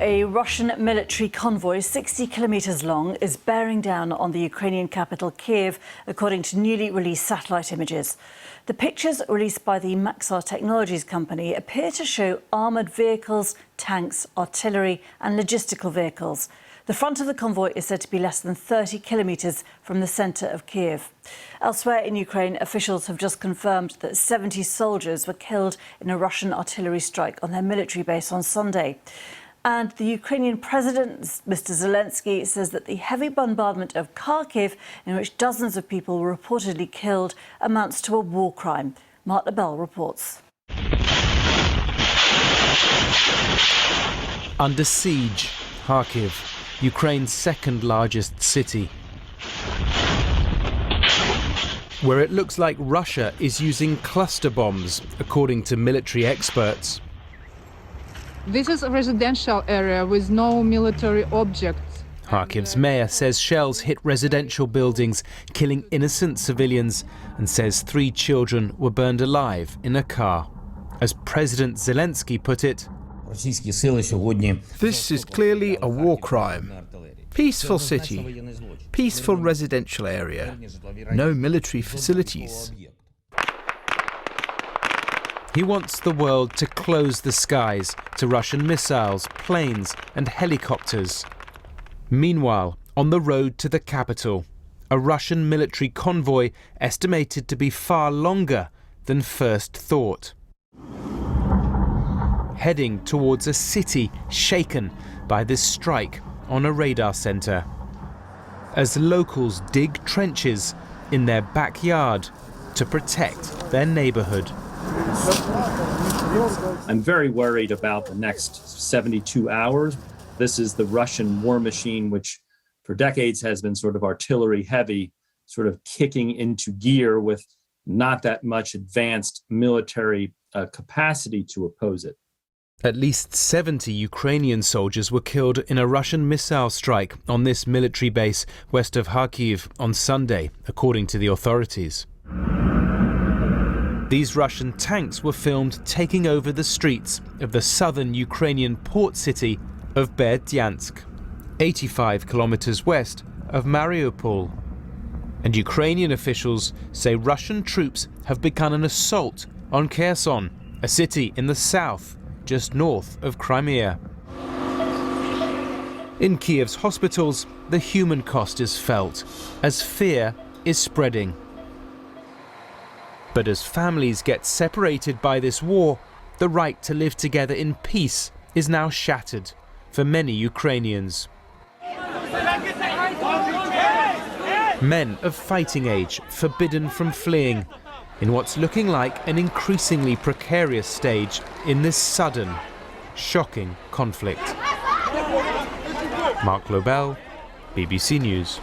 A Russian military convoy 60 kilometres long is bearing down on the Ukrainian capital Kiev, according to newly released satellite images. The pictures released by the Maxar Technologies company appear to show armoured vehicles, tanks, artillery and logistical vehicles. The front of the convoy is said to be less than 30 kilometres from the centre of Kiev. Elsewhere in Ukraine, officials have just confirmed that 70 soldiers were killed in a Russian artillery strike on their military base on Sunday. And the Ukrainian President, Mr. Zelensky, says that the heavy bombardment of Kharkiv, in which dozens of people were reportedly killed, amounts to a war crime. Mark Lebel reports. Under siege, Kharkiv, Ukraine's second largest city, where it looks like Russia is using cluster bombs, according to military experts. This is a residential area with no military objects. Kharkiv's mayor says shells hit residential buildings, killing innocent civilians, and says 3 children were burned alive in a car. As President Zelensky put it, "This is clearly a war crime. Peaceful city, peaceful residential area, no military facilities." He wants the world to close the skies to Russian missiles, planes and helicopters. Meanwhile, on the road to the capital, a Russian military convoy estimated to be far longer than first thought, heading towards a city shaken by this strike on a radar centre, as locals dig trenches in their backyard to protect their neighbourhood. I'm very worried about the next 72 hours. This is the Russian war machine, which for decades has been sort of artillery heavy, sort of kicking into gear with not that much advanced military capacity to oppose it. At least 70 Ukrainian soldiers were killed in a Russian missile strike on this military base west of Kharkiv on Sunday, according to the authorities. These Russian tanks were filmed taking over the streets of the southern Ukrainian port city of Berdyansk, 85 kilometers west of Mariupol. And Ukrainian officials say Russian troops have begun an assault on Kherson, a city in the south, just north of Crimea. In Kiev's hospitals, the human cost is felt as fear is spreading. But as families get separated by this war, the right to live together in peace is now shattered for many Ukrainians. Men of fighting age forbidden from fleeing in what's looking like an increasingly precarious stage in this sudden, shocking conflict. Mark Lebel, BBC News.